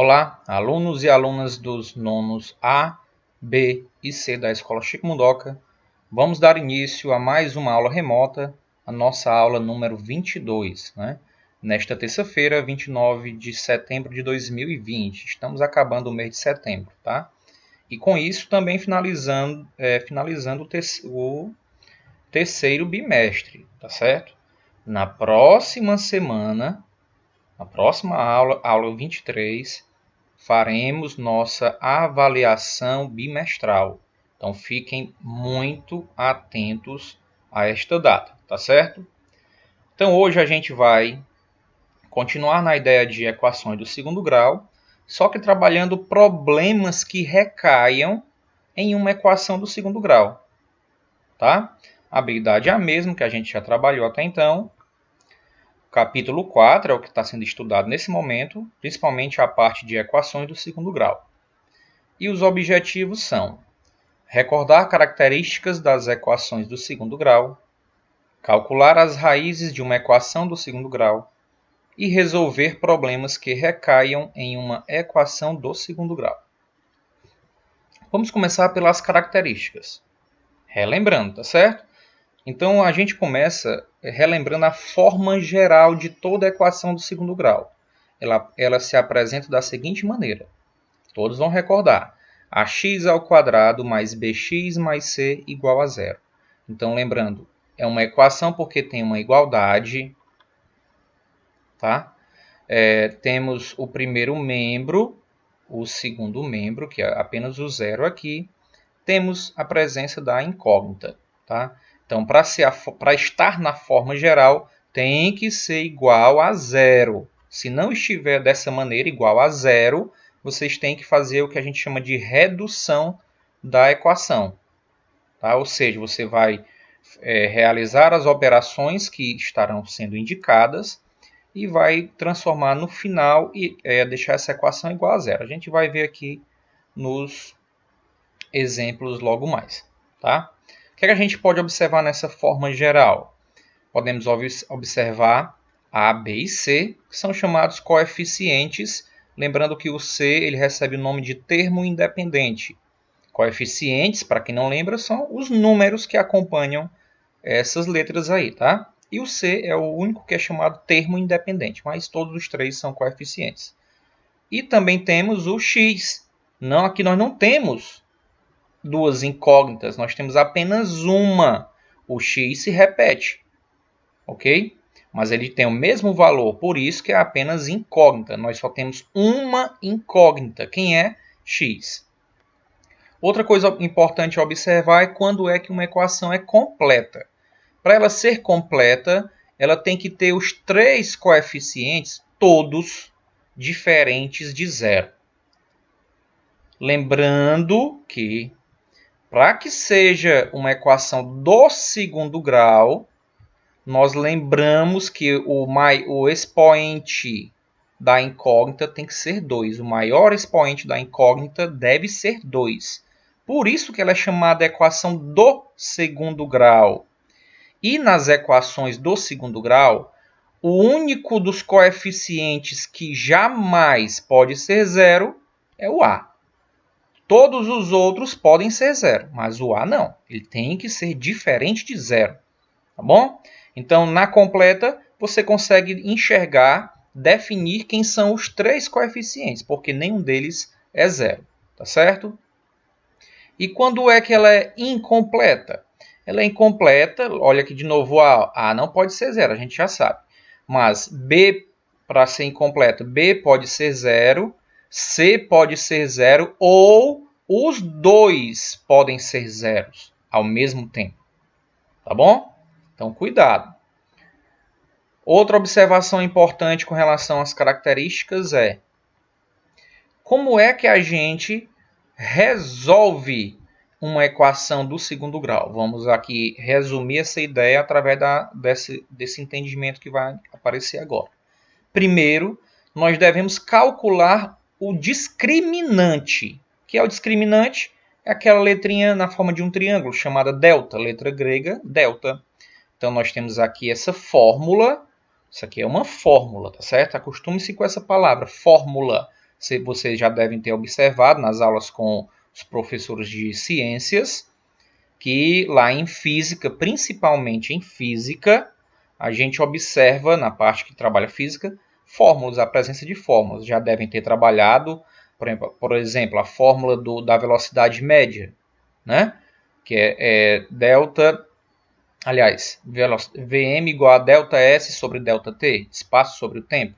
Olá, alunos e alunas dos nonos A, B e C da Escola Chico Mundoca. Vamos dar início a mais uma aula remota, a nossa aula número 22, Nesta terça-feira, 29 de setembro de 2020. Estamos acabando o mês de setembro, tá? E com isso também finalizando o terceiro bimestre, tá certo? Na próxima semana, na próxima aula 23, faremos nossa avaliação bimestral. Então fiquem muito atentos a esta data, tá certo? Então hoje a gente vai continuar na ideia de equações do segundo grau, só que trabalhando problemas que recaiam em uma equação do segundo grau, tá? A habilidade é a mesma que a gente já trabalhou até então. Capítulo 4 é o que está sendo estudado nesse momento, principalmente a parte de equações do segundo grau. E os objetivos são recordar características das equações do segundo grau, calcular as raízes de uma equação do segundo grau e resolver problemas que recaiam em uma equação do segundo grau. Vamos começar pelas características. Relembrando, tá certo? Então a gente começa relembrando a forma geral de toda a equação do segundo grau. Ela se apresenta da seguinte maneira. Todos vão recordar. Ax² mais bx mais c igual a zero. Então, lembrando, é uma equação porque tem uma igualdade. Tá? Temos o primeiro membro, o segundo membro, que é apenas o zero aqui. Temos a presença da incógnita. Tá? Então, para estar na forma geral, tem que ser igual a zero. Se não estiver dessa maneira, igual a zero, vocês têm que fazer o que a gente chama de redução da equação. Tá? Ou seja, você vai realizar as operações que estarão sendo indicadas e vai transformar no final e deixar essa equação igual a zero. A gente vai ver aqui nos exemplos logo mais. Tá? O que a gente pode observar nessa forma geral? Podemos observar A, B e C, que são chamados coeficientes. Lembrando que o C ele recebe o nome de termo independente. Coeficientes, para quem não lembra, são os números que acompanham essas letras aí, tá? E o C é o único que é chamado termo independente, mas todos os três são coeficientes. E também temos o X. Aqui nós não temos duas incógnitas, nós temos apenas uma. O X se repete, ok? Mas ele tem o mesmo valor, por isso que é apenas incógnita. Nós só temos uma incógnita, quem é x. Outra coisa importante a observar é quando é que uma equação é completa. Para ela ser completa, ela tem que ter os três coeficientes, todos diferentes de zero. Lembrando que, para que seja uma equação do segundo grau, nós lembramos que o expoente da incógnita tem que ser 2. O maior expoente da incógnita deve ser 2. Por isso que ela é chamada equação do segundo grau. E nas equações do segundo grau, o único dos coeficientes que jamais pode ser zero é o A. Todos os outros podem ser zero, mas o A não. Ele tem que ser diferente de zero. Tá bom? Então, na completa, você consegue enxergar, definir quem são os três coeficientes, porque nenhum deles é zero, tá certo? E quando é que ela é incompleta? Ela é incompleta, olha aqui de novo, A não pode ser zero, a gente já sabe. Mas B, para ser incompleta, B pode ser zero, C pode ser zero, ou os dois podem ser zeros ao mesmo tempo. Tá bom? Então, cuidado. Outra observação importante com relação às características é como é que a gente resolve uma equação do segundo grau. Vamos aqui resumir essa ideia através desse entendimento que vai aparecer agora. Primeiro, nós devemos calcular o discriminante. O que é o discriminante? É aquela letrinha na forma de um triângulo chamada delta, letra grega delta. Então, nós temos aqui essa fórmula. Isso aqui é uma fórmula, tá certo? Acostume-se com essa palavra, fórmula. vocês já devem ter observado nas aulas com os professores de ciências, que lá em física, principalmente em física, a gente observa, na parte que trabalha física, fórmulas, a presença de fórmulas. Já devem ter trabalhado, por exemplo, a fórmula da velocidade média, né? Que é delta, aliás, Vm igual a delta S sobre delta T, espaço sobre o tempo.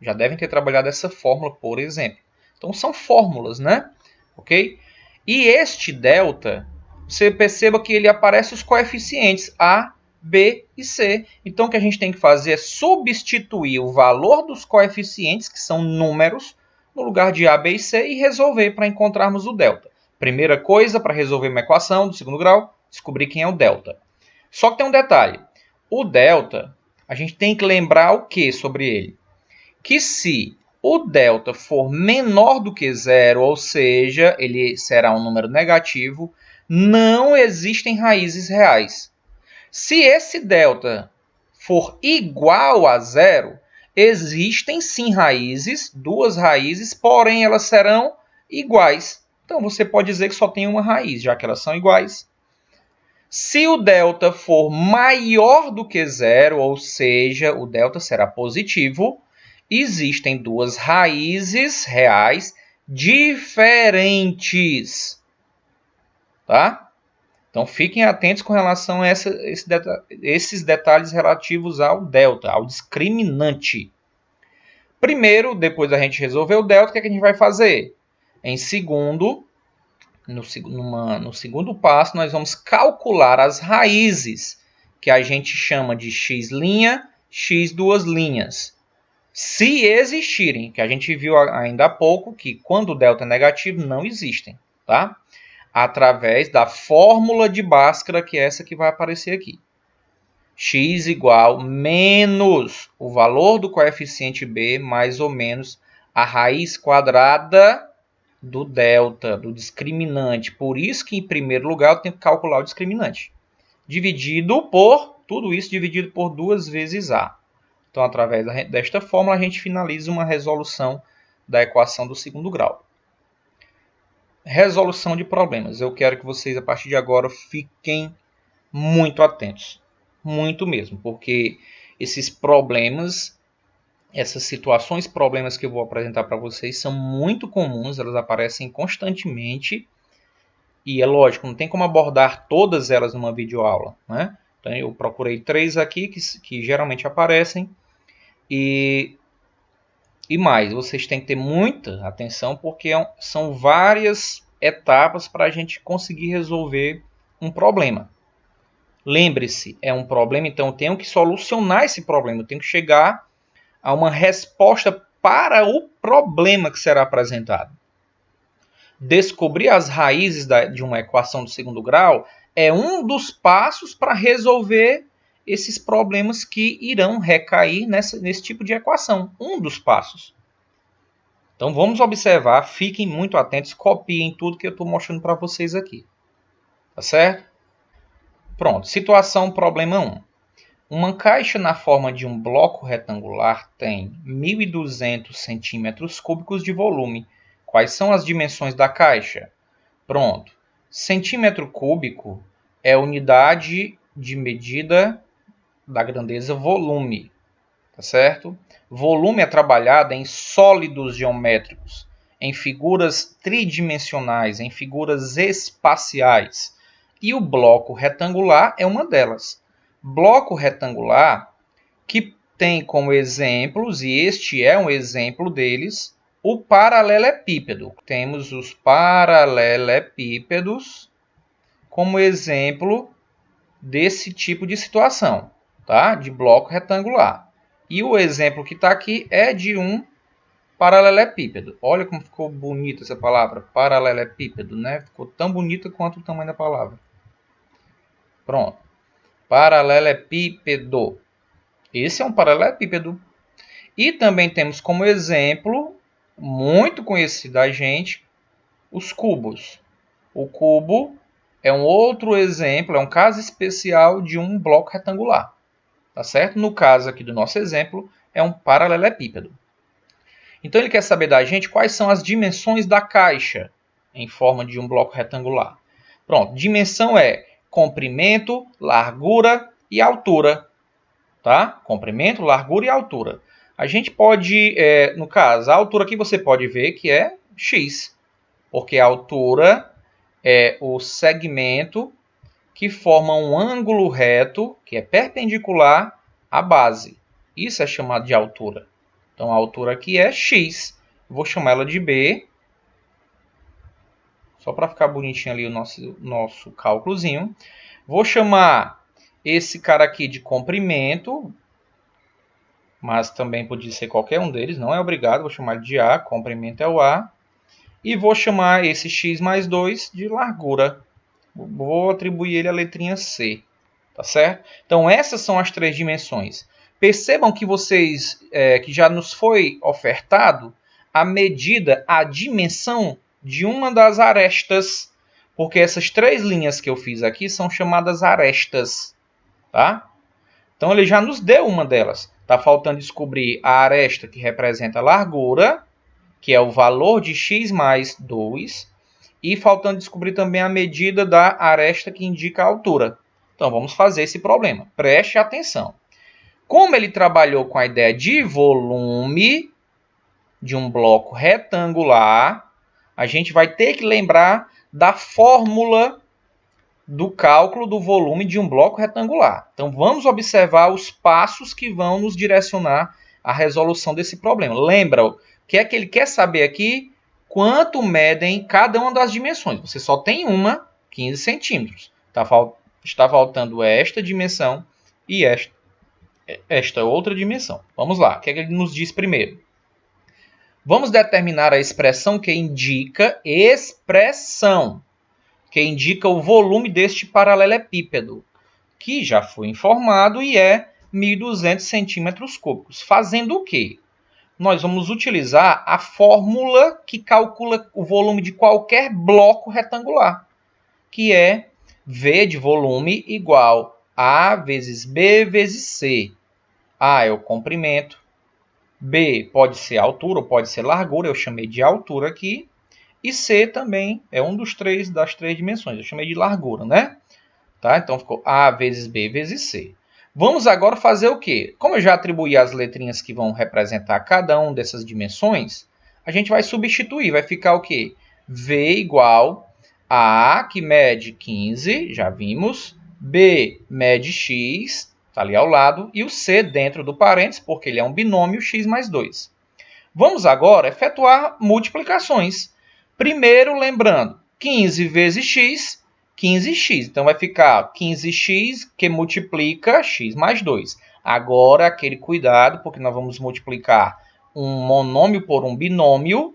Já devem ter trabalhado essa fórmula, por exemplo. Então, são fórmulas, né? Ok? E este delta, você perceba que ele aparece os coeficientes A, B e C. Então, o que a gente tem que fazer é substituir o valor dos coeficientes, que são números, no lugar de A, B e C, e resolver para encontrarmos o delta. Primeira coisa, para resolver uma equação do segundo grau, descobrir quem é o delta. Só que tem um detalhe. O delta, a gente tem que lembrar o que sobre ele? Que se o delta for menor do que zero, ou seja, ele será um número negativo, não existem raízes reais. Se esse delta for igual a zero, existem sim raízes, duas raízes, porém elas serão iguais. Então você pode dizer que só tem uma raiz, já que elas são iguais. Se o delta for maior do que zero, ou seja, o delta será positivo, existem duas raízes reais diferentes. Tá? Então fiquem atentos com relação a esses detalhes relativos ao delta, ao discriminante. Primeiro, depois da gente resolver o delta, o que a gente vai fazer? Em segundo, no segundo passo, nós vamos calcular as raízes, que a gente chama de x', x duas linhas. Se existirem, que a gente viu ainda há pouco, que quando o delta é negativo, não existem, tá? Através da fórmula de Bhaskara, que é essa que vai aparecer aqui. X igual menos o valor do coeficiente b, mais ou menos a raiz quadrada do delta, do discriminante. Por isso que, em primeiro lugar, eu tenho que calcular o discriminante. Dividido por, tudo isso dividido por 2 vezes A. Então, através desta fórmula, a gente finaliza uma resolução da equação do segundo grau. Resolução de problemas. Eu quero que vocês, a partir de agora, fiquem muito atentos. Muito mesmo, porque esses problemas, essas situações, problemas que eu vou apresentar para vocês são muito comuns, elas aparecem constantemente. E é lógico, não tem como abordar todas elas numa videoaula, né? Então, eu procurei 3 aqui que geralmente aparecem. E mais, vocês têm que ter muita atenção, porque são várias etapas para a gente conseguir resolver um problema. Lembre-se, é um problema, então eu tenho que solucionar esse problema. Eu tenho que chegar a uma resposta para o problema que será apresentado. Descobrir as raízes de uma equação do segundo grau é um dos passos para resolver esses problemas que irão recair nesse tipo de equação. Um dos passos. Então vamos observar, fiquem muito atentos, copiem tudo que eu estou mostrando para vocês aqui. Tá certo? Pronto, situação problema 1. Uma caixa na forma de um bloco retangular tem 1.200 centímetros cúbicos de volume. Quais são as dimensões da caixa? Pronto. Centímetro cúbico é a unidade de medida da grandeza volume. Tá certo? Volume é trabalhado em sólidos geométricos, em figuras tridimensionais, em figuras espaciais. E o bloco retangular é uma delas. Bloco retangular que tem como exemplos, e este é um exemplo deles, o paralelepípedo. Temos os paralelepípedos como exemplo desse tipo de situação, tá? De bloco retangular. E o exemplo que está aqui é de um paralelepípedo. Olha como ficou bonita essa palavra, paralelepípedo, né? Ficou tão bonita quanto o tamanho da palavra. Pronto. Paralelepípedo. Esse é um paralelepípedo. E também temos como exemplo, muito conhecido da gente, os cubos. O cubo é um outro exemplo, é um caso especial de um bloco retangular. Tá certo? No caso aqui do nosso exemplo, é um paralelepípedo. Então ele quer saber da gente quais são as dimensões da caixa em forma de um bloco retangular. Pronto, dimensão é comprimento, largura e altura. Tá? Comprimento, largura e altura. A gente pode, no caso, a altura aqui você pode ver que é x, porque a altura é o segmento que forma um ângulo reto que é perpendicular à base. Isso é chamado de altura. Então a altura aqui é x. Vou chamar ela de b, só para ficar bonitinho ali o nosso cálculozinho. Vou chamar esse cara aqui de comprimento, mas também pode ser qualquer um deles, não é obrigado, vou chamar de A, comprimento é o A. E vou chamar esse x mais 2 de largura. Vou atribuir ele à letrinha C, tá certo? Então essas são as três dimensões. Percebam que vocês, que já nos foi ofertado a medida, a dimensão de uma das arestas, porque essas três linhas que eu fiz aqui são chamadas arestas, tá? Então ele já nos deu uma delas. Está faltando descobrir a aresta que representa a largura, que é o valor de x mais 2. E faltando descobrir também a medida da aresta que indica a altura. Então vamos fazer esse problema. Preste atenção. Como ele trabalhou com a ideia de volume de um bloco retangular, a gente vai ter que lembrar da fórmula do cálculo do volume de um bloco retangular. Então vamos observar os passos que vão nos direcionar à resolução desse problema. Lembra, o que é que ele quer saber aqui? Quanto medem cada uma das dimensões. Você só tem uma, 15 centímetros. Está faltando esta dimensão e esta outra dimensão. Vamos lá, o que é que ele nos diz primeiro? Vamos determinar a expressão que indica o volume deste paralelepípedo, que já foi informado e é 1.200 centímetros cúbicos. Fazendo o quê? Nós vamos utilizar a fórmula que calcula o volume de qualquer bloco retangular, que é V de volume igual A vezes B vezes C. A é o comprimento, B pode ser altura ou pode ser largura, eu chamei de altura aqui, e C também é um das três dimensões. Eu chamei de largura, né? Tá? Então ficou A vezes B vezes C. Vamos agora fazer o quê? Como eu já atribuí as letrinhas que vão representar cada uma dessas dimensões, a gente vai substituir. Vai ficar o quê? V igual a A, que mede 15, já vimos. B mede X, está ali ao lado. E o C dentro do parênteses, porque ele é um binômio, X mais 2. Vamos agora efetuar multiplicações. Primeiro, lembrando, 15 vezes x, 15x. Então, vai ficar 15x que multiplica x mais 2. Agora, aquele cuidado, porque nós vamos multiplicar um monômio por um binômio.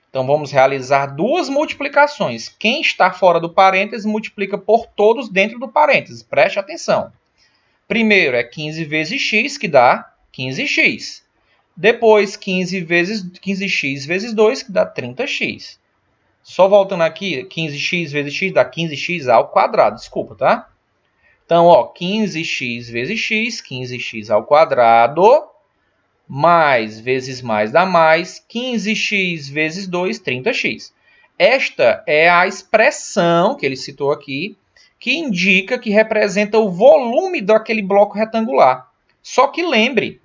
Então, vamos realizar duas multiplicações. Quem está fora do parênteses multiplica por todos dentro do parênteses. Preste atenção. Primeiro é 15 vezes x, que dá 15x. Depois, 15x vezes 2, que dá 30x. Só voltando aqui, 15x vezes x dá 15x ao quadrado, desculpa, tá? Então, ó, 15x vezes x, 15x ao quadrado, mais vezes mais dá mais, 15x vezes 2, 30x. Esta é a expressão que ele citou aqui, que indica que representa o volume daquele bloco retangular. Só que lembre,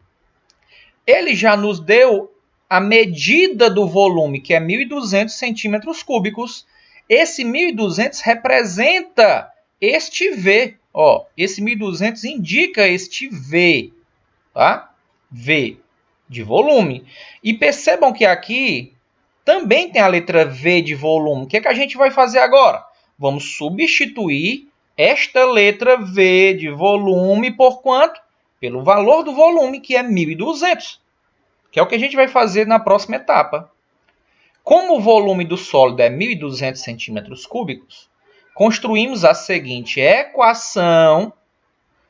ele já nos deu a medida do volume, que é 1.200 centímetros cúbicos. Esse 1.200 representa este V. Ó, esse 1.200 indica este V. Tá? V de volume. E percebam que aqui também tem a letra V de volume. O que é que a gente vai fazer agora? Vamos substituir esta letra V de volume por quanto? Pelo valor do volume, que é 1.200. Que é o que a gente vai fazer na próxima etapa. Como o volume do sólido é 1.200 centímetros cúbicos, construímos a seguinte equação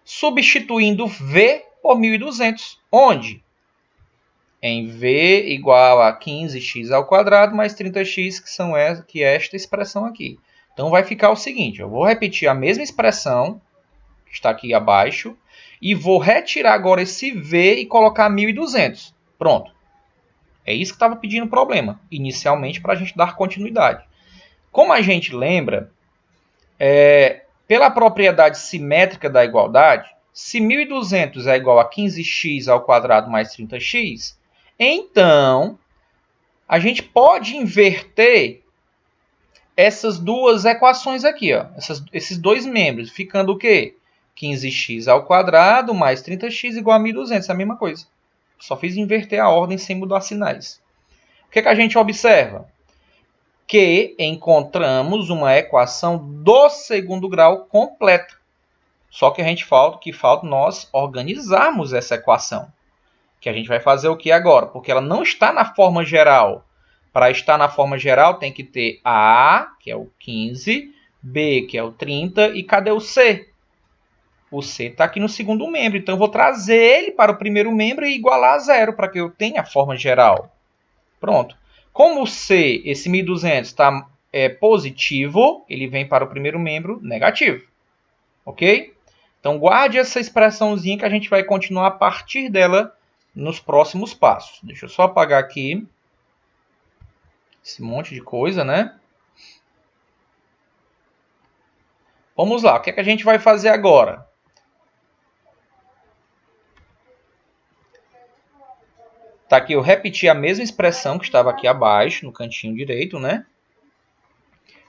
substituindo V por 1.200. Onde? Em V igual a 15x ao quadrado mais 30x, que é esta expressão aqui. Então vai ficar o seguinte, eu vou repetir a mesma expressão, que está aqui abaixo, e vou retirar agora esse V e colocar 1.200. Pronto. É isso que estava pedindo o problema, inicialmente, para a gente dar continuidade. Como a gente lembra, pela propriedade simétrica da igualdade, se 1.200 é igual a 15x ao quadrado mais 30x, então a gente pode inverter essas duas equações aqui, ó, esses dois membros, ficando o quê? 15x ao quadrado mais 30x igual a 1.200, é a mesma coisa. Só fiz inverter a ordem sem mudar sinais. O que a gente observa? Que encontramos uma equação do segundo grau completa. Só que falta nós organizarmos essa equação. Que a gente vai fazer o que agora? Porque ela não está na forma geral. Para estar na forma geral tem que ter A, que é o 15, B, que é o 30, e cadê o C? O C está aqui no segundo membro, então eu vou trazer ele para o primeiro membro e igualar a zero, para que eu tenha a forma geral. Pronto. Como o C, esse 1.200, está positivo, ele vem para o primeiro membro negativo. Ok? Então guarde essa expressãozinha que a gente vai continuar a partir dela nos próximos passos. Deixa eu só apagar aqui esse monte de coisa, né? Vamos lá, o que a gente vai fazer agora? Tá aqui, eu repeti a mesma expressão que estava aqui abaixo, no cantinho direito, né?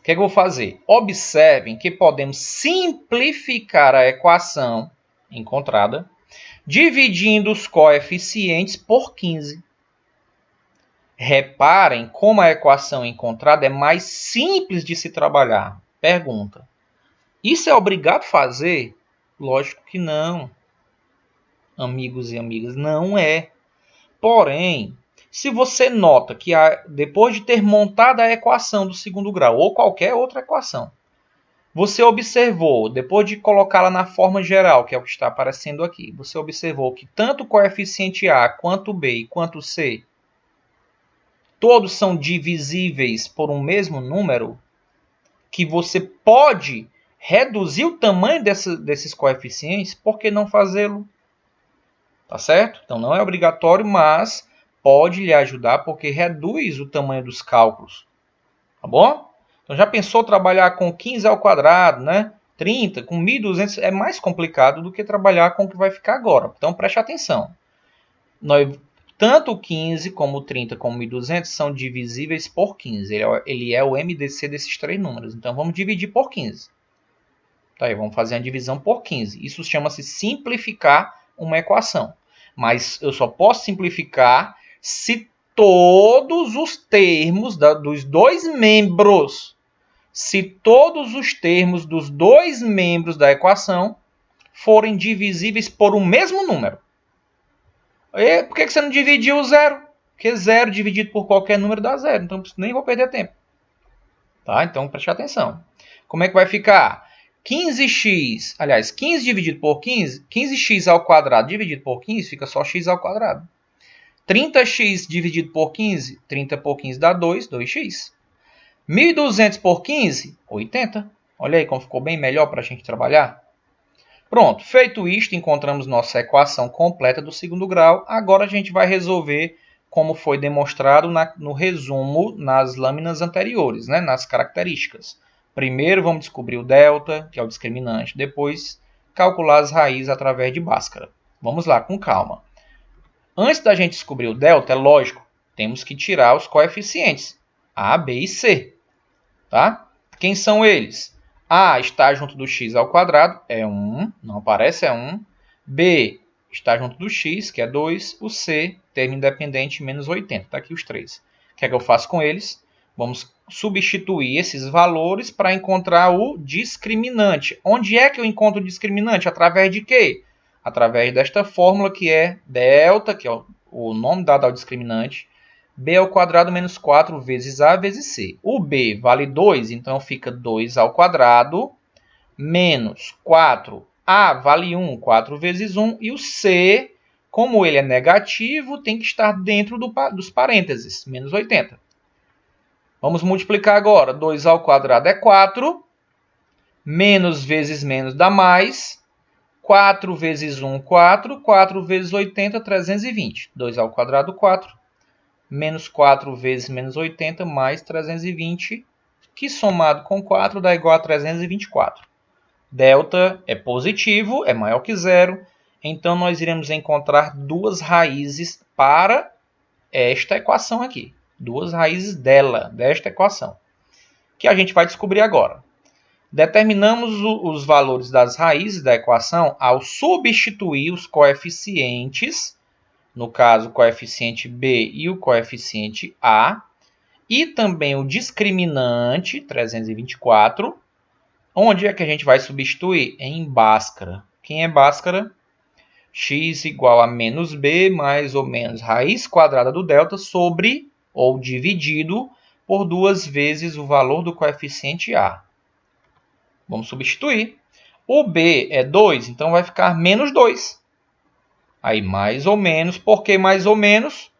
O que eu vou fazer? Observem que podemos simplificar a equação encontrada dividindo os coeficientes por 15. Reparem como a equação encontrada é mais simples de se trabalhar. Pergunta: isso é obrigado a fazer? Lógico que não. Amigos e amigas, não é. Porém, se você nota que depois de ter montado a equação do segundo grau, ou qualquer outra equação, você observou, depois de colocá-la na forma geral, que é o que está aparecendo aqui, você observou que tanto o coeficiente A, quanto B e quanto C, todos são divisíveis por um mesmo número, que você pode reduzir o tamanho desses coeficientes, por que não fazê-lo? Tá certo? Então não é obrigatório, mas pode lhe ajudar porque reduz o tamanho dos cálculos. Tá bom? Então já pensou trabalhar com 15 ao quadrado, né? 30, com 1.200 é mais complicado do que trabalhar com o que vai ficar agora. Então preste atenção. Tanto o 15 como o 30 como o 1.200 são divisíveis por 15. Ele é o MDC desses três números. Então vamos dividir por 15. Tá aí, vamos fazer a divisão por 15. Isso chama-se simplificar uma equação. Mas eu só posso simplificar se todos os termos dos dois membros, da equação forem divisíveis por um mesmo número. E por que você não dividiu o zero? Porque zero dividido por qualquer número dá zero. Então nem vou perder tempo. Tá? Então preste atenção. Como é que vai ficar? 15x, aliás, 15 dividido por 15, 15x ao quadrado dividido por 15, fica só x ao quadrado. 30x dividido por 15, 30 por 15 dá 2, 2x. 1.200 por 15, 80. Olha aí como ficou bem melhor para a gente trabalhar. Pronto, feito isto, encontramos nossa equação completa do segundo grau. Agora a gente vai resolver como foi demonstrado no resumo nas lâminas anteriores, né, nas características. Primeiro vamos descobrir o delta, que é o discriminante. Depois, calcular as raízes através de Bhaskara. Vamos lá, com calma. Antes da gente descobrir o delta, é lógico, temos que tirar os coeficientes. A, B e C. Tá? Quem são eles? A está junto do x ao quadrado, é 1. Não aparece, é 1. B está junto do x, que é 2. O C, termo independente, menos 80. Está aqui os três. O que é que eu faço com eles? Vamos substituir esses valores para encontrar o discriminante. Onde é que eu encontro o discriminante? Através de quê? Através desta fórmula que é delta, que é o nome dado ao discriminante, b ao quadrado menos 4 vezes a vezes c. O b vale 2, então fica 2 ao quadrado menos 4. A vale 1, 4 vezes 1. E o c, como ele é negativo, tem que estar dentro dos parênteses, menos 80. Vamos multiplicar agora. 2 ao quadrado é 4. Menos vezes menos dá mais. 4 vezes 1, 4. 4 vezes 80, 320. 2 ao quadrado, 4. menos 4 vezes menos 80 mais 320, que somado com 4 dá igual a 324. Delta é positivo, é maior que zero, então nós iremos encontrar duas raízes para esta equação aqui. Duas raízes desta equação, que a gente vai descobrir agora. Determinamos os valores das raízes da equação ao substituir os coeficientes, no caso o coeficiente B e o coeficiente A, e também o discriminante, 324, onde é que a gente vai substituir? Em Bhaskara. Quem é Bhaskara? X igual a menos B mais ou menos raiz quadrada do delta sobre, ou dividido, por 2 vezes o valor do coeficiente A. Vamos substituir. O B é 2, então vai ficar menos 2. Aí mais ou menos. Por que mais ou menos?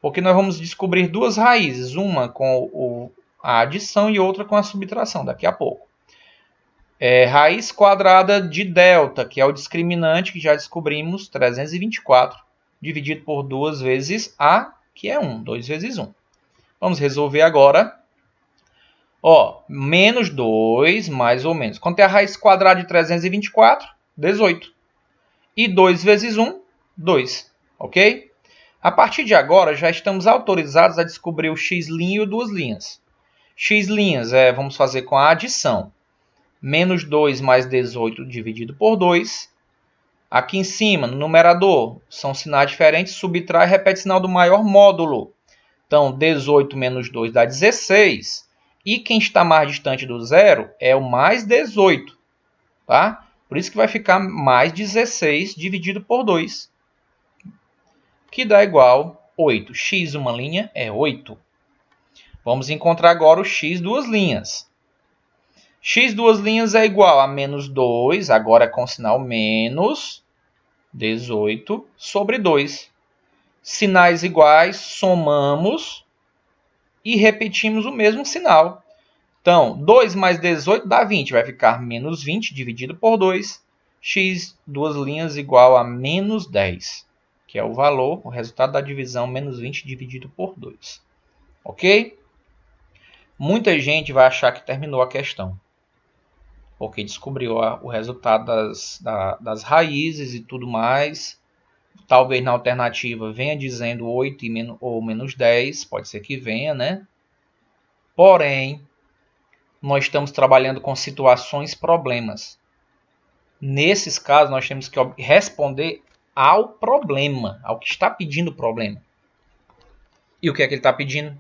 Porque nós vamos descobrir duas raízes. Uma com a adição e outra com a subtração, daqui a pouco. Raiz quadrada de delta, que é o discriminante que já descobrimos, 324, dividido por 2 vezes A, que é 1. 2 vezes 1. Vamos resolver agora. Menos 2, mais ou menos. Quanto é a raiz quadrada de 324? 18. E 2 vezes 1, 2. Ok? A partir de agora, já estamos autorizados a descobrir o x' e o duas linhas. X' vamos fazer com a adição. Menos 2 mais 18 dividido por 2. Aqui em cima, no numerador, são sinais diferentes. Subtrai e repete sinal do maior módulo. Então, 18 menos 2 dá 16. E quem está mais distante do zero é o mais 18. Tá? Por isso que vai ficar mais 16 dividido por 2. Que dá igual a 8. X uma linha é 8. Vamos encontrar agora o x duas linhas. X duas linhas é igual a menos 2, agora com sinal menos, 18, sobre 2. Sinais iguais, somamos e repetimos o mesmo sinal. Então, 2 mais 18 dá 20, vai ficar menos 20 dividido por 2. X duas linhas igual a menos 10, que é o valor, o resultado da divisão, menos 20 dividido por 2. Ok? Muita gente vai achar que terminou a questão, porque descobriu o resultado das raízes e tudo mais. Talvez na alternativa venha dizendo 8 ou menos 10, pode ser que venha, né? Porém, nós estamos trabalhando com situações problemas. Nesses casos, nós temos que responder ao problema, ao que está pedindo o problema. E o que é que ele está pedindo?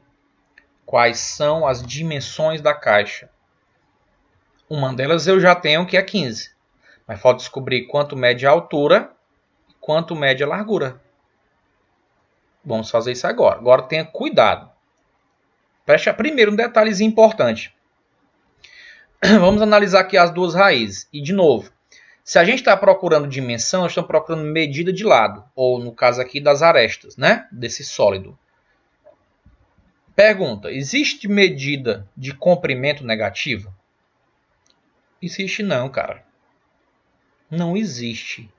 Quais são as dimensões da caixa? Uma delas eu já tenho, que é 15. Mas falta descobrir quanto mede a altura e quanto mede a largura. Vamos fazer isso agora. Agora tenha cuidado. Preste primeiro um detalhezinho importante. Vamos analisar aqui as duas raízes. E de novo, se a gente está procurando dimensão, nós estamos procurando medida de lado. Ou no caso aqui das arestas, né? Desse sólido. Pergunta, existe medida de comprimento negativa? Existe não, cara. Não existe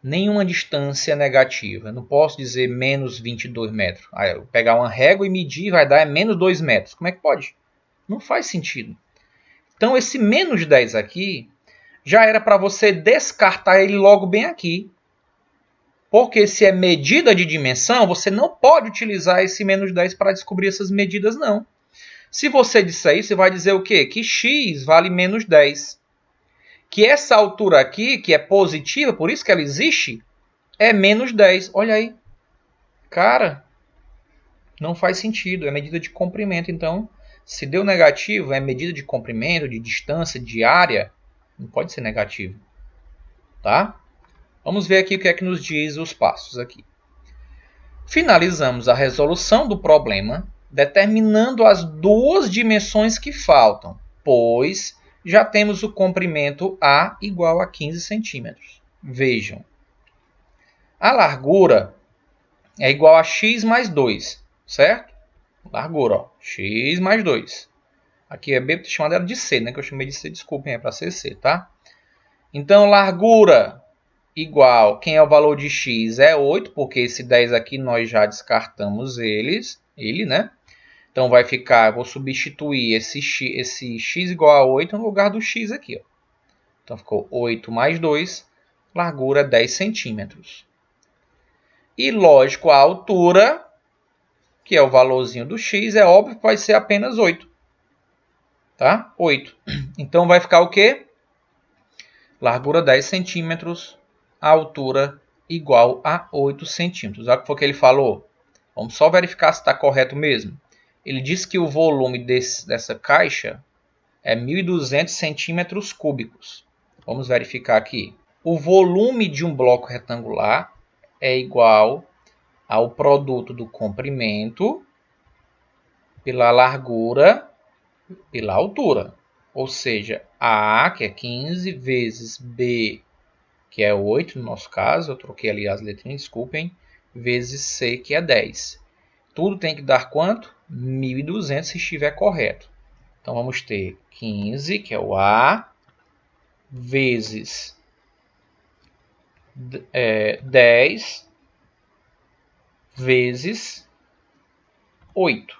nenhuma distância negativa. Eu não posso dizer menos 22 metros. Aí eu pegar uma régua e medir vai dar menos 2 metros. Como é que pode? Não faz sentido. Então esse menos 10 aqui já era para você descartar ele logo bem aqui. Porque se é medida de dimensão, você não pode utilizar esse menos 10 para descobrir essas medidas, não. Se você disser isso, você vai dizer o quê? Que x vale menos 10. Que essa altura aqui, que é positiva, por isso que ela existe, é menos 10. Olha aí. Cara, não faz sentido. É medida de comprimento. Então, se deu negativo, é medida de comprimento, de distância, de área. Não pode ser negativo. Tá? Vamos ver aqui o que é que nos diz os passos aqui. Finalizamos a resolução do problema, determinando as duas dimensões que faltam, pois já temos o comprimento A igual a 15 centímetros. Vejam, a largura é igual a x mais 2, certo? Largura, ó, x mais 2. Aqui é B, estou chamando ela de C, né? Que eu chamei de C, desculpem, é para ser C, tá? Então, largura igual, quem é o valor de x? É 8, porque esse 10 aqui nós já descartamos eles. ele, né? Então vai ficar, vou substituir esse x igual a 8 no lugar do x aqui. Ó. Então ficou 8 mais 2, largura 10 centímetros. E lógico, a altura, que é o valorzinho do x, é óbvio que vai ser apenas 8. Tá? 8. Então vai ficar o quê? Largura 10 centímetros, a altura igual a 8 centímetros. Olha o que foi que ele falou. Vamos só verificar se está correto mesmo. Ele disse que o volume dessa caixa é 1.200 centímetros cúbicos. Vamos verificar aqui. O volume de um bloco retangular é igual ao produto do comprimento pela largura pela altura. Ou seja, A, que é 15, vezes B, que é 8 no nosso caso, eu troquei ali as letrinhas, desculpem, vezes C, que é 10. Tudo tem que dar quanto? 1.200 se estiver correto. Então, vamos ter 15, que é o A, vezes 10, vezes 8.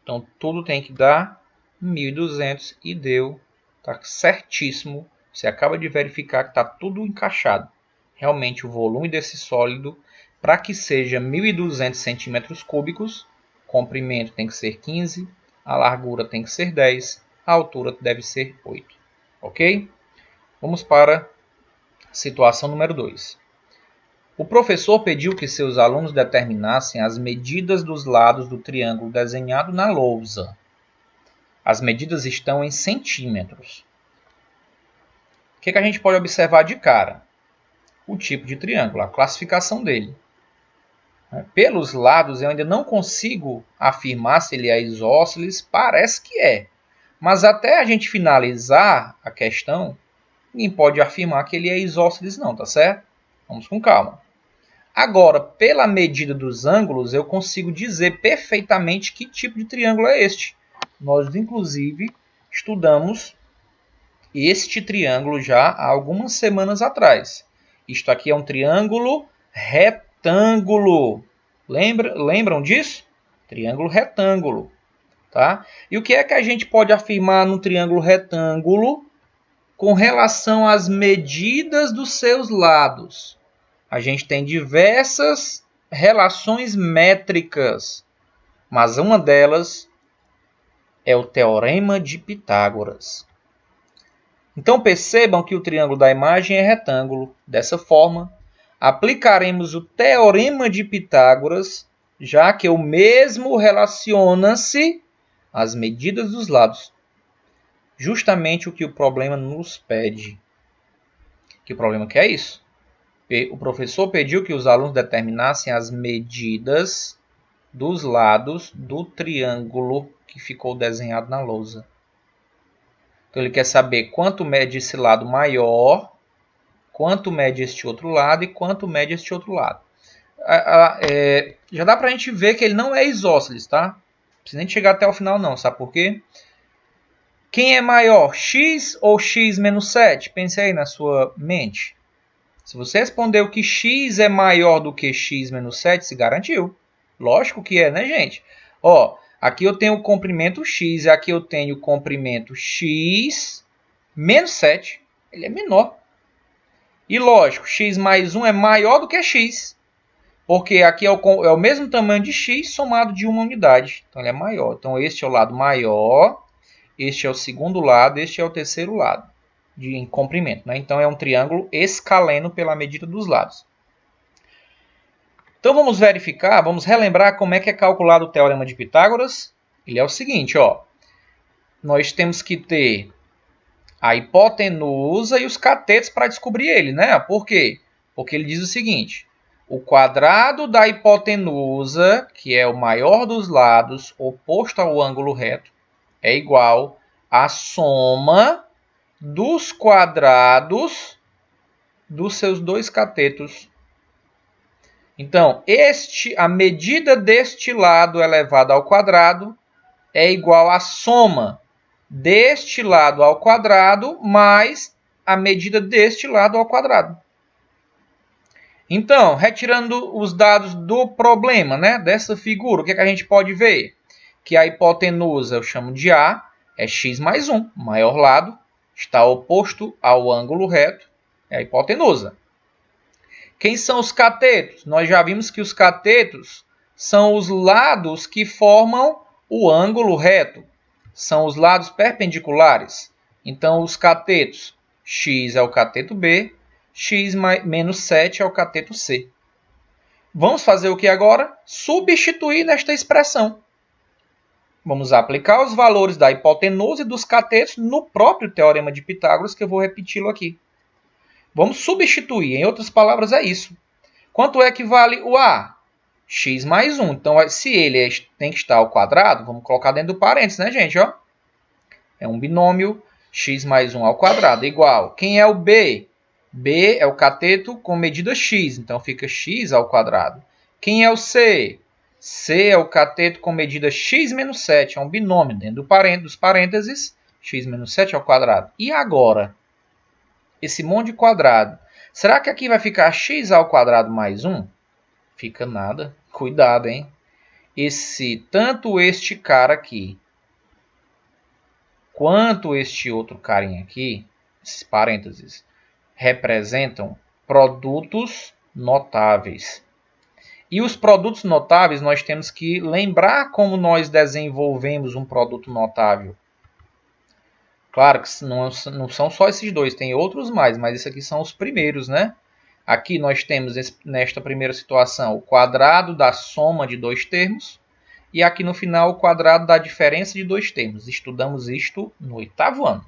Então, tudo tem que dar 1.200 e deu. Está certíssimo. Você acaba de verificar que está tudo encaixado. Realmente, o volume desse sólido, para que seja 1.200 centímetros cúbicos, o comprimento tem que ser 15, a largura tem que ser 10, a altura deve ser 8. Ok? Vamos para a situação número 2. O professor pediu que seus alunos determinassem as medidas dos lados do triângulo desenhado na lousa. As medidas estão em centímetros. O que a gente pode observar de cara? O tipo de triângulo, a classificação dele. Pelos lados, eu ainda não consigo afirmar se ele é isósceles, parece que é. Mas até a gente finalizar a questão, ninguém pode afirmar que ele é isósceles não, tá certo? Vamos com calma. Agora, pela medida dos ângulos, eu consigo dizer perfeitamente que tipo de triângulo é este. Nós, inclusive, estudamos este triângulo já há algumas semanas atrás. Isto aqui é um triângulo retângulo. Lembram disso? Triângulo retângulo. Tá? E o que é que a gente pode afirmar no triângulo retângulo com relação às medidas dos seus lados? A gente tem diversas relações métricas, mas uma delas é o Teorema de Pitágoras. Então percebam que o triângulo da imagem é retângulo. Dessa forma, aplicaremos o Teorema de Pitágoras, já que o mesmo relaciona-se às medidas dos lados. Justamente o que o problema nos pede. Que problema que é isso? O professor pediu que os alunos determinassem as medidas dos lados do triângulo que ficou desenhado na lousa. Então ele quer saber quanto mede esse lado maior, quanto mede este outro lado e quanto mede este outro lado. Já dá para a gente ver que ele não é isósceles, tá? Não precisa nem chegar até o final não, sabe por quê? Quem é maior, x ou x menos 7? Pense aí na sua mente. Se você respondeu que x é maior do que x menos 7, se garantiu. Lógico que é, né, gente? Ó, aqui eu tenho o comprimento x e aqui eu tenho o comprimento x menos 7. Ele é menor. E lógico, x mais 1 é maior do que x. Porque aqui é o mesmo tamanho de x somado de uma unidade. Então ele é maior. Então este é o lado maior, este é o segundo lado, este é o terceiro lado de comprimento. Né? Então é um triângulo escaleno pela medida dos lados. Então vamos verificar, vamos relembrar como é que é calculado o Teorema de Pitágoras. Ele é o seguinte, ó. Nós temos que ter a hipotenusa e os catetos para descobrir ele, né? Por quê? Porque ele diz o seguinte: o quadrado da hipotenusa, que é o maior dos lados, oposto ao ângulo reto, é igual à soma dos quadrados dos seus dois catetos. Então, a medida deste lado elevado ao quadrado é igual à soma deste lado ao quadrado mais a medida deste lado ao quadrado. Então, retirando os dados do problema, né, dessa figura, o que é que a gente pode ver? Que a hipotenusa eu chamo de A, é x mais 1, maior lado, está oposto ao ângulo reto, é a hipotenusa. Quem são os catetos? Nós já vimos que os catetos são os lados que formam o ângulo reto. São os lados perpendiculares. Então, os catetos, x é o cateto B, x menos 7 é o cateto C. Vamos fazer o que agora? Substituir nesta expressão. Vamos aplicar os valores da hipotenusa e dos catetos no próprio teorema de Pitágoras, que eu vou repeti-lo aqui. Vamos substituir, em outras palavras, é isso. Quanto é que vale o A? X mais 1. Então, se ele tem que estar ao quadrado, vamos colocar dentro do parênteses, né, gente? Ó. É um binômio, x mais 1 ao quadrado, igual. Quem é o B? B é o cateto com medida x, então fica x ao quadrado. Quem é o C? C é o cateto com medida x menos 7, é um binômio dentro dos parênteses, x menos 7 ao quadrado. E agora? Esse monte de quadrado. Será que aqui vai ficar x ao quadrado mais 1? Fica nada. Cuidado, hein? Tanto este cara aqui, quanto este outro carinha aqui, esses parênteses, representam produtos notáveis. E os produtos notáveis, nós temos que lembrar como nós desenvolvemos um produto notável. Claro que não são só esses dois, tem outros mais, mas esses aqui são os primeiros, né? Aqui nós temos, nesta primeira situação, o quadrado da soma de dois termos. E aqui no final, o quadrado da diferença de dois termos. Estudamos isto no 8º ano.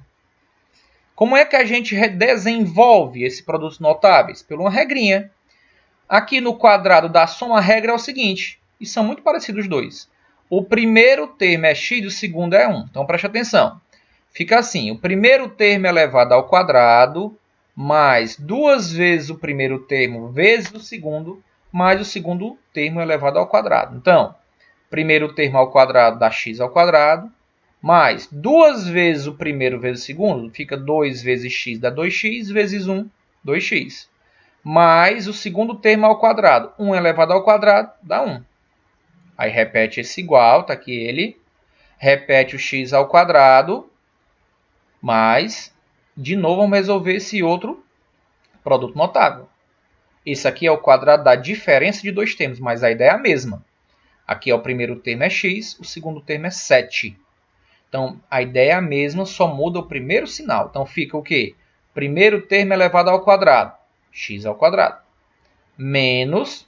Como é que a gente desenvolve esses produtos notáveis? Por uma regrinha. Aqui no quadrado da soma, a regra é o seguinte. E são muito parecidos os dois. O primeiro termo é x e o segundo é 1. Então, preste atenção. Fica assim, o primeiro termo elevado ao quadrado, mais 2 vezes o primeiro termo vezes o segundo, mais o segundo termo elevado ao quadrado. Então, primeiro termo ao quadrado dá x ao quadrado, mais 2 vezes o primeiro vezes o segundo, fica 2 vezes x dá 2x, vezes 1, 2x. Mais o segundo termo ao quadrado, 1 elevado ao quadrado dá 1. Aí repete esse igual, está aqui ele. Repete o x ao quadrado, mas, de novo, vamos resolver esse outro produto notável. Esse aqui é o quadrado da diferença de dois termos, mas a ideia é a mesma. Aqui é o primeiro termo é x, o segundo termo é 7. Então, a ideia é a mesma, só muda o primeiro sinal. Então, fica o quê? Primeiro termo elevado ao quadrado, x ao quadrado. Menos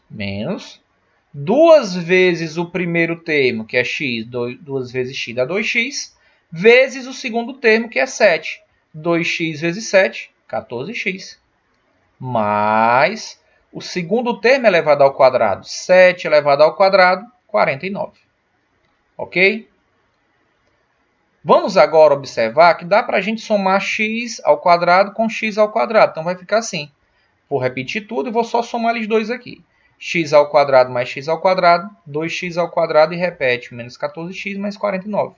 2 vezes o primeiro termo, que é x, 2 vezes x dá 2x, vezes o segundo termo, que é 7. 2x vezes 7, 14x. Mais o segundo termo elevado ao quadrado, 7 elevado ao quadrado, 49. Ok? Vamos agora observar que dá para a gente somar x ao quadrado com x ao quadrado. Então, vai ficar assim. Vou repetir tudo e vou só somar eles dois aqui. X ao quadrado mais x ao quadrado, 2x ao quadrado e repete, menos 14x mais 49.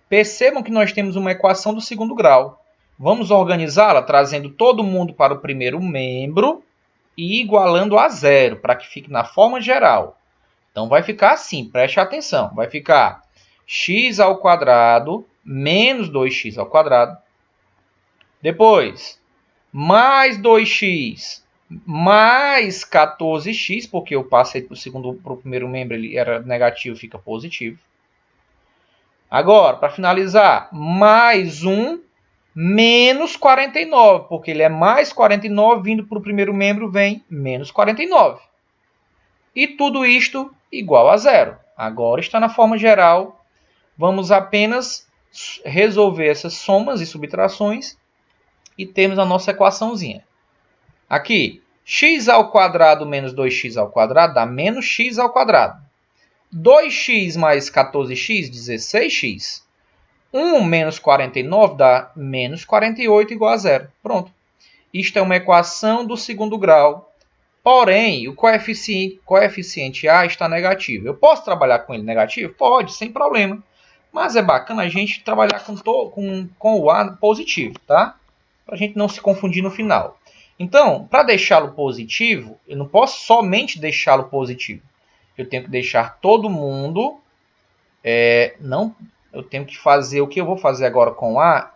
Percebam que nós temos uma equação do segundo grau. Vamos organizá-la trazendo todo mundo para o primeiro membro e igualando a zero, para que fique na forma geral. Então, vai ficar assim, preste atenção. Vai ficar x ao quadrado menos 2x ao quadrado. Depois, mais 2x mais 14x, porque eu passei para o primeiro membro, ele era negativo, fica positivo. Agora, para finalizar, mais 1 menos 49, porque ele é mais 49, vindo para o primeiro membro vem menos 49. E tudo isto igual a zero. Agora está na forma geral. Vamos apenas resolver essas somas e subtrações e temos a nossa equaçãozinha. Aqui, x ao quadrado menos 2x ao quadrado dá menos x ao quadrado. 2x mais 14x, 16x. 1 menos 49 dá menos 48 igual a zero. Pronto. Isto é uma equação do segundo grau. Porém, o coeficiente A está negativo. Eu posso trabalhar com ele negativo? Pode, sem problema. Mas é bacana a gente trabalhar com o A positivo, tá? Para a gente não se confundir no final. Então, para deixá-lo positivo, eu não posso somente deixá-lo positivo. Eu tenho que deixar todo mundo... eu tenho que fazer o que eu vou fazer agora com A,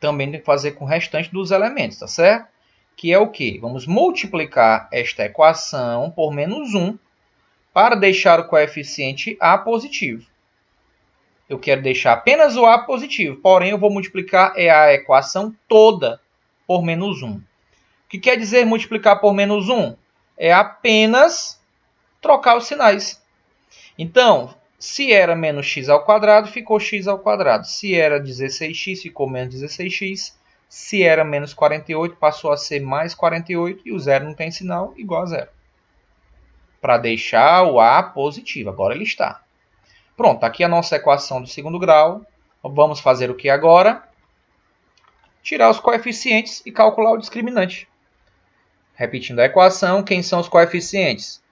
também tenho que fazer com o restante dos elementos, tá certo? Que é o quê? Vamos multiplicar esta equação por menos 1 para deixar o coeficiente A positivo. Eu quero deixar apenas o A positivo, porém eu vou multiplicar a equação toda por menos 1. O que quer dizer multiplicar por menos 1? É apenas trocar os sinais. Então, se era menos x ao quadrado, ficou x ao quadrado. Se era 16x, ficou menos 16x. Se era menos 48, passou a ser mais 48. E o zero não tem sinal, igual a zero. Para deixar o A positivo. Agora ele está. Pronto, aqui a nossa equação do segundo grau. Vamos fazer o que agora? Tirar os coeficientes e calcular o discriminante. Repetindo a equação, quem são os coeficientes?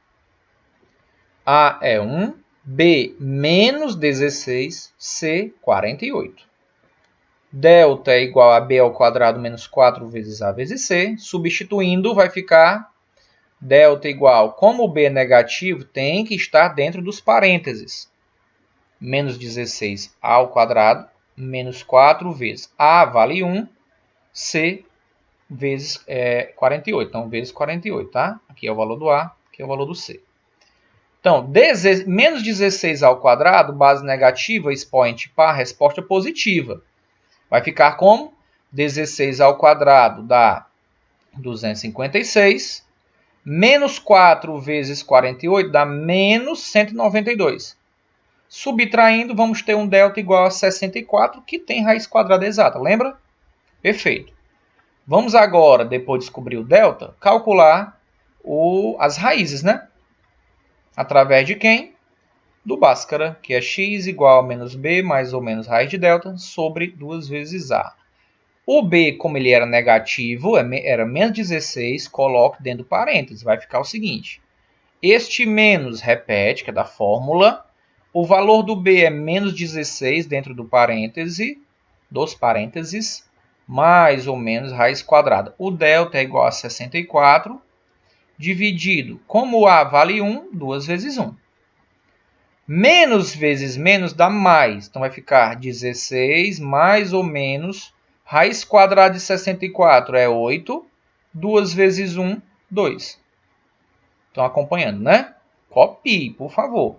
A é 1, B menos 16, C 48. Delta é igual a B ao quadrado menos 4 vezes A vezes C. Substituindo, vai ficar delta igual, como o B é negativo, tem que estar dentro dos parênteses. Menos 16 ao quadrado, menos 4 vezes A vale 1, C vezes 48. Então, vezes 48, tá? Aqui é o valor do A, aqui é o valor do C. Então, menos 16 ao quadrado, base negativa, expoente par, resposta positiva. Vai ficar como? 16 ao quadrado dá 256. Menos 4 vezes 48 dá menos 192. Subtraindo, vamos ter um delta igual a 64, que tem raiz quadrada exata. Lembra? Perfeito. Vamos agora, depois de descobrir o delta, calcular as raízes, né? Através de quem? Do Bhaskara, que é x igual a menos b mais ou menos raiz de delta sobre 2 vezes a. O b, como ele era negativo, era menos 16, coloque dentro do parênteses. Vai ficar o seguinte. Este menos repete, que é da fórmula. O valor do b é menos 16 dentro do parêntese, dos parênteses, mais ou menos raiz quadrada. O delta é igual a 64, dividido, como a vale 1, 2 vezes 1. Menos vezes menos dá mais. Então, vai ficar 16 mais ou menos. Raiz quadrada de 64 é 8. 2 vezes 1, 2. Estão acompanhando, né? Copie, por favor.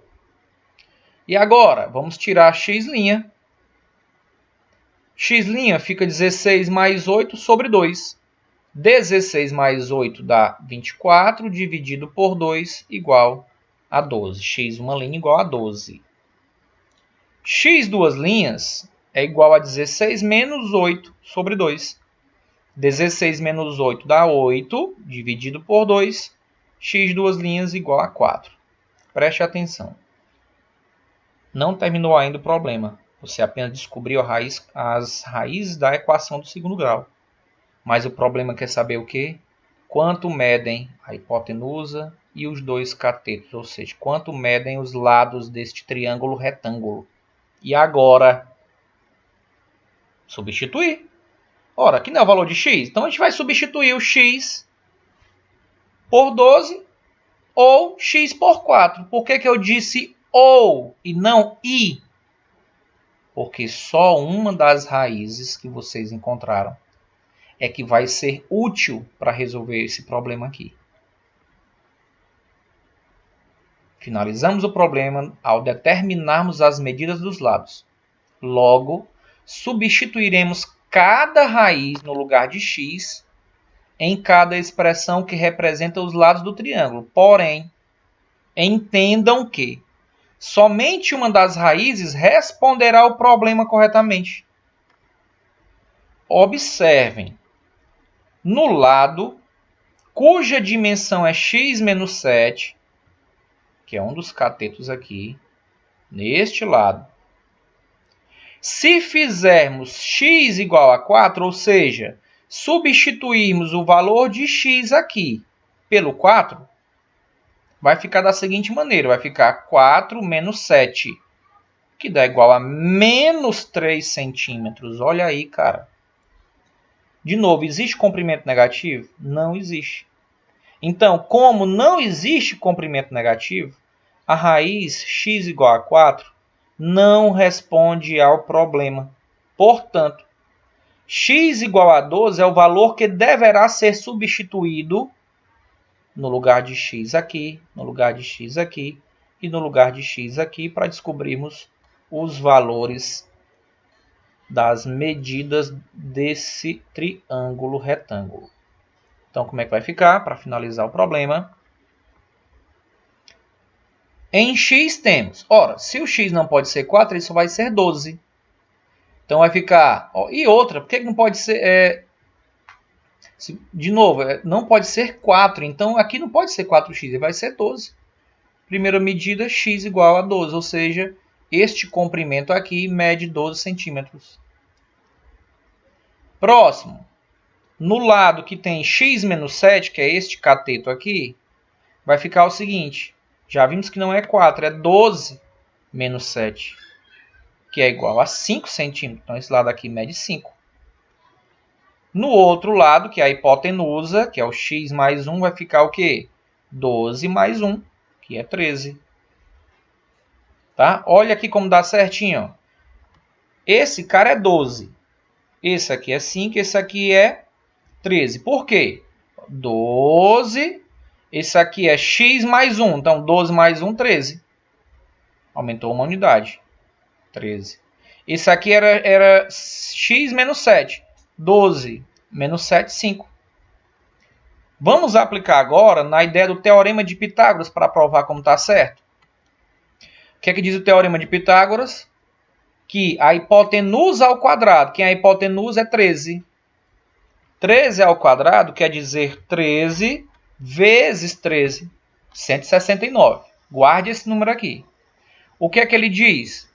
E agora, vamos tirar x'. X' fica 16 mais 8 sobre 2. 16 mais 8 dá 24, dividido por 2, igual a 12. X, uma linha, igual a 12. X, duas linhas, é igual a 16 menos 8 sobre 2. 16 menos 8 dá 8, dividido por 2. X, duas linhas, igual a 4. Preste atenção. Não terminou ainda o problema. Você apenas descobriu as raízes da equação do segundo grau. Mas o problema quer saber o quê? Quanto medem a hipotenusa e os dois catetos, ou seja, quanto medem os lados deste triângulo retângulo. E agora, substituir. Ora, aqui não é o valor de x, então a gente vai substituir o x por 12 ou x por 4. Por que eu disse ou e não e? Porque só uma das raízes que vocês encontraram é que vai ser útil para resolver esse problema aqui. Finalizamos o problema ao determinarmos as medidas dos lados. Logo, substituiremos cada raiz no lugar de x em cada expressão que representa os lados do triângulo. Porém, entendam que somente uma das raízes responderá ao problema corretamente. Observem. No lado cuja dimensão é x menos 7, que é um dos catetos aqui, neste lado. Se fizermos x igual a 4, ou seja, substituirmos o valor de x aqui pelo 4, vai ficar da seguinte maneira, vai ficar 4 menos 7, que dá igual a menos 3 centímetros. Olha aí, cara. De novo, existe comprimento negativo? Não existe. Então, como não existe comprimento negativo, a raiz x igual a 4 não responde ao problema. Portanto, x igual a 12 é o valor que deverá ser substituído no lugar de x aqui, no lugar de x aqui e no lugar de x aqui para descobrirmos os valores das medidas desse triângulo retângulo. Então, como é que vai ficar para finalizar o problema? Em x temos, ora, se o x não pode ser 4, ele só vai ser 12. Então vai ficar, e outra, por que não pode ser, de novo, não pode ser 4, então aqui não pode ser 4x, ele vai ser 12. Primeira medida, x igual a 12, ou seja, este comprimento aqui mede 12 centímetros. Próximo, no lado que tem x menos 7, que é este cateto aqui, vai ficar o seguinte, já vimos que não é 4, é 12 menos 7, que é igual a 5 centímetros. Então, esse lado aqui mede 5. No outro lado, que é a hipotenusa, que é o x mais 1, vai ficar o quê? 12 mais 1, que é 13. Tá? Olha aqui como dá certinho. Ó. Esse cara é 12. Esse aqui é 5, esse aqui é 13. Por quê? 12, esse aqui é x mais 1, então 12 mais 1, 13. Aumentou uma unidade, 13. Esse aqui era x menos 7, 12 menos 7, 5. Vamos aplicar agora na ideia do teorema de Pitágoras para provar como está certo. O que é que diz o teorema de Pitágoras? Que a hipotenusa ao quadrado, quem é a hipotenusa é 13. 13 ao quadrado quer dizer 13 vezes 13, 169. Guarde esse número aqui. O que é que ele diz?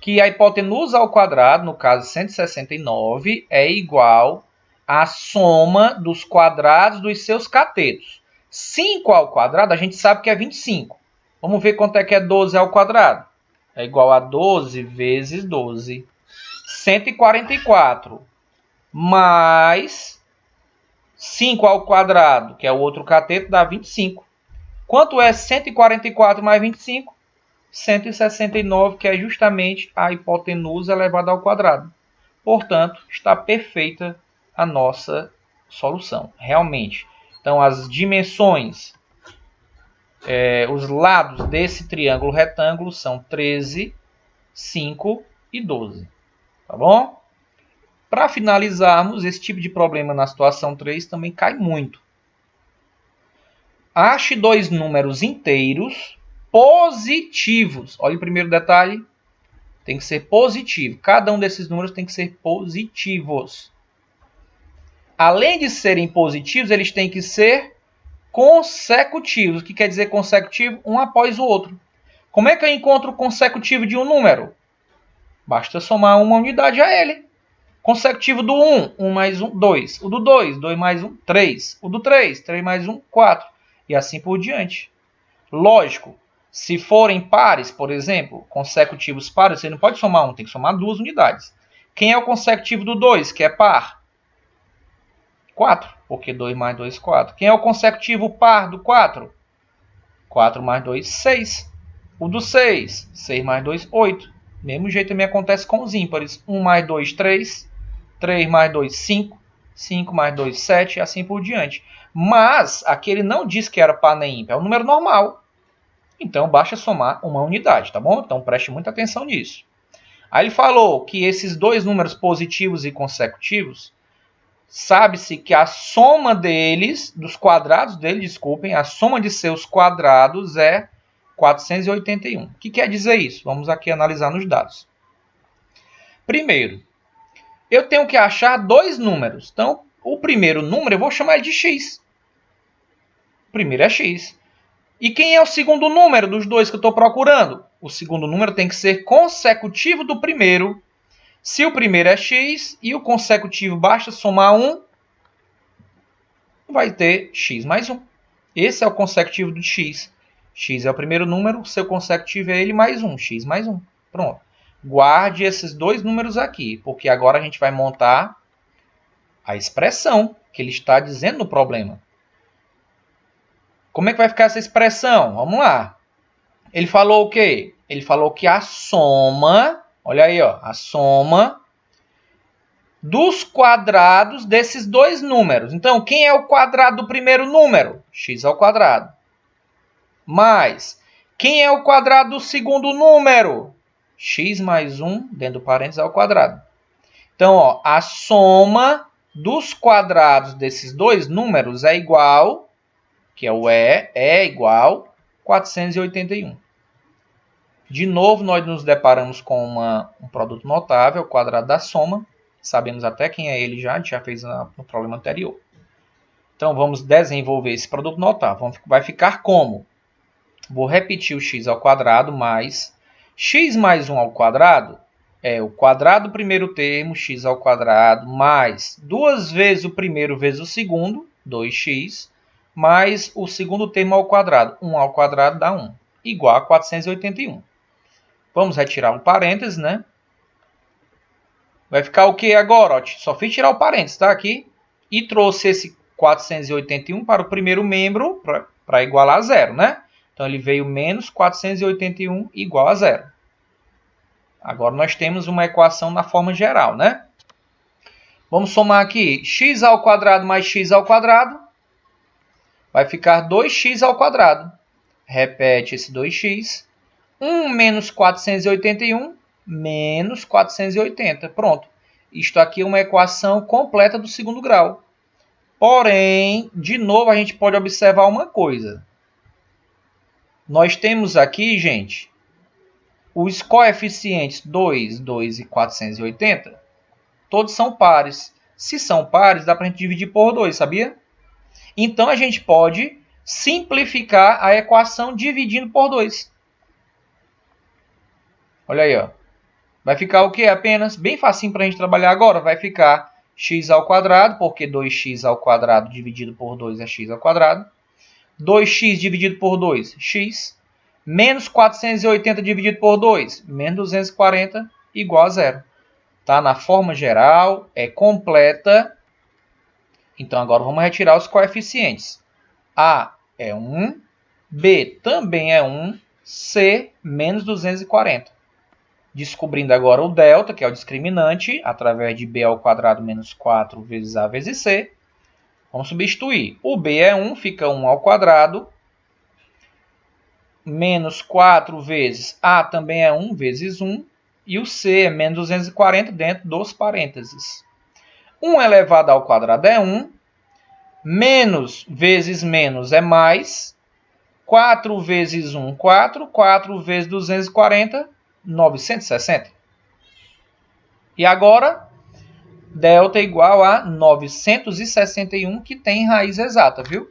Que a hipotenusa ao quadrado, no caso 169, é igual à soma dos quadrados dos seus catetos. 5 ao quadrado, a gente sabe que é 25. Vamos ver quanto é que é 12 ao quadrado. É igual a 12 vezes 12. 144 mais 5 ao quadrado, que é o outro cateto, dá 25. Quanto é 144 mais 25? 169, que é justamente a hipotenusa elevada ao quadrado. Portanto, está perfeita a nossa solução, realmente. Então, as dimensões, os lados desse triângulo retângulo são 13, 5 e 12. Tá bom? Para finalizarmos, esse tipo de problema na situação 3 também cai muito. Ache dois números inteiros positivos. Olha o primeiro detalhe. Tem que ser positivo. Cada um desses números tem que ser positivos. Além de serem positivos, eles têm que ser consecutivos. O que quer dizer consecutivo? Um após o outro. Como é que eu encontro o consecutivo de um número? Basta somar uma unidade a ele. Consecutivo do 1, 1 mais 1, 2. O do 2, 2 mais 1, 3. O do 3, 3 mais 1, 4. E assim por diante. Lógico, se forem pares, por exemplo, consecutivos pares, você não pode somar um, tem que somar duas unidades. Quem é o consecutivo do 2, que é par? 4, porque 2 mais 2, 4. Quem é o consecutivo par do 4? 4 mais 2, 6. O do 6, 6 mais 2, 8. Mesmo jeito também acontece com os ímpares. 1 mais 2, 3. 3 mais 2, 5. 5 mais 2, 7 e assim por diante. Mas aqui ele não diz que era par nem ímpar, é um número normal. Então basta somar uma unidade, tá bom? Então preste muita atenção nisso. Aí ele falou que esses dois números positivos e consecutivos, sabe-se que a soma deles, dos quadrados deles, desculpem, a soma de seus quadrados é 481. O que quer dizer isso? Vamos aqui analisar nos dados. Primeiro, eu tenho que achar dois números. Então, o primeiro número eu vou chamar de x. O primeiro é x. E quem é o segundo número dos dois que eu estou procurando? O segundo número tem que ser consecutivo do primeiro. Se o primeiro é x e o consecutivo basta somar 1, vai ter x mais 1. Esse é o consecutivo do x. X é o primeiro número, seu consecutivo é ele mais 1, x mais 1. Pronto. Guarde esses dois números aqui, porque agora a gente vai montar A expressão que ele está dizendo no problema. Como é que vai ficar essa expressão? Vamos lá. Ele falou o quê? Ele falou que a soma, olha aí, ó, a soma dos quadrados desses dois números. Então, quem é o quadrado do primeiro número? X ao quadrado. Mais, quem é o quadrado do segundo número? X mais 1, dentro do parênteses, ao quadrado. Então, ó, a soma dos quadrados desses dois números é igual, que é o E, é igual a 481. De novo, nós nos deparamos com um produto notável, o quadrado da soma. Sabemos até quem é ele já, a gente já fez no problema anterior. Então, vamos desenvolver esse produto notável. Vai ficar como? Vou repetir o x ao quadrado mais x mais 1 ao quadrado é o quadrado do primeiro termo, x ao quadrado, mais 2 vezes o primeiro vezes o segundo, 2x, mais o segundo termo ao quadrado, 1 ao quadrado dá 1, igual a 481. Vamos retirar um parênteses, né? Vai ficar o que agora? Ó, só fiz tirar o parênteses, tá? Aqui. E trouxe esse 481 para o primeiro membro, para igualar a zero, né? Então, ele veio menos 481 igual a zero. Agora, nós temos uma equação na forma geral, né? Vamos somar aqui x ao quadrado mais x ao quadrado. Vai ficar 2x ao quadrado. Repete esse 2x. 1 menos 481 menos 480. Pronto. Isto aqui é uma equação completa do segundo grau. Porém, de novo, a gente pode observar uma coisa. Nós temos aqui, gente, os coeficientes 2, 2 e 480, todos são pares. Se são pares, dá para a gente dividir por 2, sabia? Então, a gente pode simplificar a equação dividindo por 2. Olha aí, ó. Vai ficar o quê? Apenas, bem facinho para a gente trabalhar agora, vai ficar x ao quadrado, porque 2x ao quadrado dividido por 2 é x ao quadrado. 2x dividido por 2, x. Menos 480 dividido por 2, menos 240, igual a zero. Tá? Na forma geral, é completa. Então, agora vamos retirar os coeficientes. A é 1, B também é 1, C menos 240. Descobrindo agora o delta, que é o discriminante, através de b ao quadrado menos 4 vezes a vezes c. Vamos substituir. O b é 1, fica 1 ao quadrado. Menos 4 vezes a também é 1 vezes 1. E o c é menos 240 dentro dos parênteses. 1 elevado ao quadrado é 1. Menos vezes menos é mais. 4 vezes 1, 4. 4 vezes 240, 960. E agora, delta é igual a 961, que tem raiz exata, viu?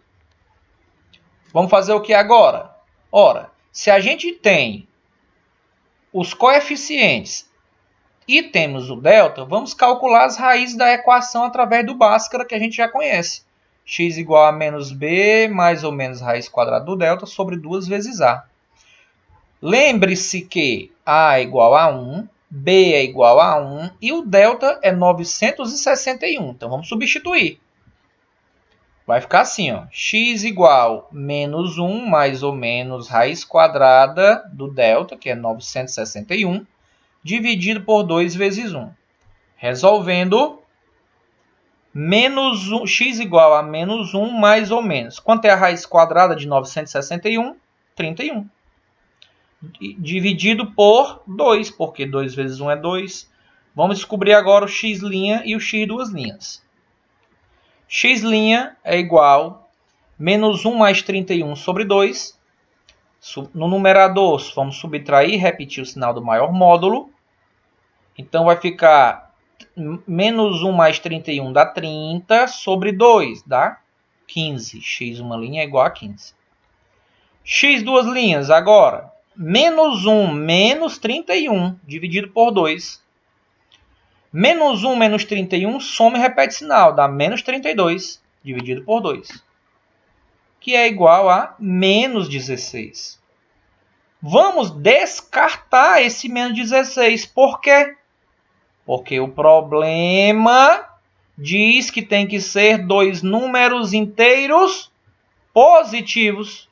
Vamos fazer o que agora? Ora, se a gente tem os coeficientes e temos o delta, vamos calcular as raízes da equação através do Bhaskara, que a gente já conhece. X igual a menos b, mais ou menos raiz quadrada do delta, sobre 2 vezes a. Lembre-se que a é igual a 1, b é igual a 1 e o delta é 961. Então, vamos substituir. Vai ficar assim, ó, x igual menos 1 mais ou menos raiz quadrada do delta, que é 961, dividido por 2 vezes 1. Resolvendo, menos 1, x igual a menos 1 mais ou menos. Quanto é a raiz quadrada de 961? 31. Dividido por 2, porque 2 vezes 1 é 2. Vamos descobrir agora o x' e o x duas linhas. X' é igual a menos 1 mais 31 sobre 2. No numerador, vamos subtrair e repetir o sinal do maior módulo. Então, vai ficar menos 1 mais 31 dá 30 sobre 2, dá 15. X uma linha é igual a 15. X duas linhas, agora. Menos 1 menos 31 dividido por 2. Menos 1 menos 31, soma e repete sinal. Dá menos 32 dividido por 2. Que é igual a menos 16. Vamos descartar esse menos 16. Por quê? Porque o problema diz que tem que ser 2 números inteiros positivos.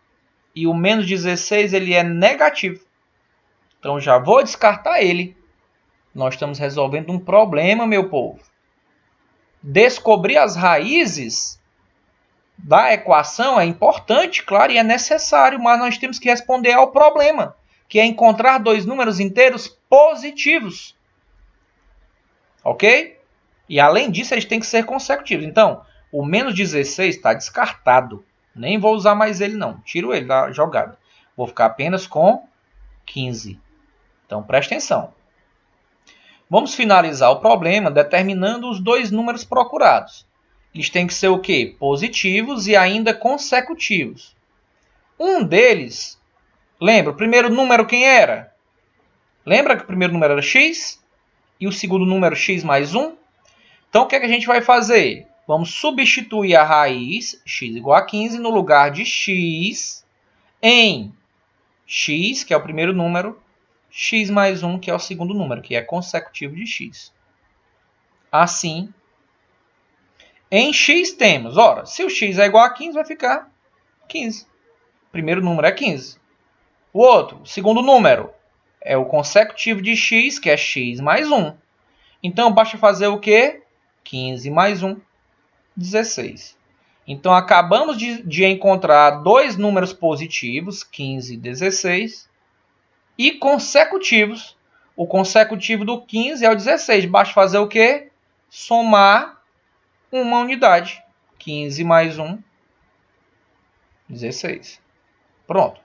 E o menos 16 ele é negativo. Então já vou descartar ele. Nós estamos resolvendo um problema, meu povo. Descobrir as raízes da equação é importante, claro, e é necessário, mas nós temos que responder ao problema, que é encontrar 2 números inteiros positivos. Ok? E além disso, eles têm que ser consecutivos. Então, o menos 16 está descartado. Nem vou usar mais ele não. Tiro ele da jogada. Vou ficar apenas com 15. Então, presta atenção. Vamos finalizar o problema determinando os 2 números procurados. Eles têm que ser o quê? Positivos e ainda consecutivos. Um deles, lembra, o primeiro número quem era? Lembra que o primeiro número era x? E o segundo número x mais 1? Então, o que é que a gente vai fazer? Vamos substituir a raiz, x igual a 15, no lugar de x, em x, que é o primeiro número, x mais 1, que é o segundo número, que é consecutivo de x. Assim, em x temos, ora, se o x é igual a 15, vai ficar 15. O primeiro número é 15. O outro, o segundo número, é o consecutivo de x, que é x mais 1. Então, basta fazer o quê? 15 mais 1, 16. Então, acabamos de encontrar 2 números positivos, 15 e 16, e consecutivos. O consecutivo do 15 é o 16. Basta fazer o quê? Somar uma unidade. 15 mais 1, 16. Pronto.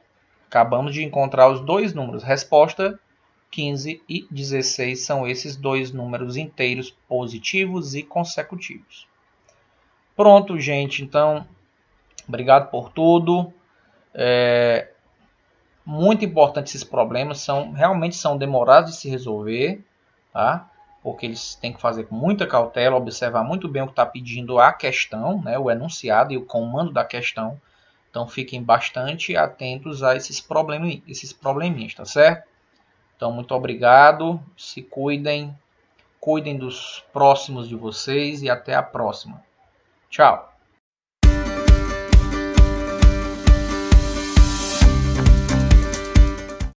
Acabamos de encontrar os 2 números. Resposta: 15 e 16 são esses 2 números inteiros positivos e consecutivos. Pronto, gente. Então, obrigado por tudo. Muito importante esses problemas. Realmente são demorados de se resolver, tá? Porque eles têm que fazer com muita cautela, observar muito bem o que está pedindo a questão, né? O enunciado e o comando da questão. Então, fiquem bastante atentos a esses probleminhas, tá certo? Então, muito obrigado. Se cuidem. Cuidem dos próximos de vocês e até a próxima. Tchau.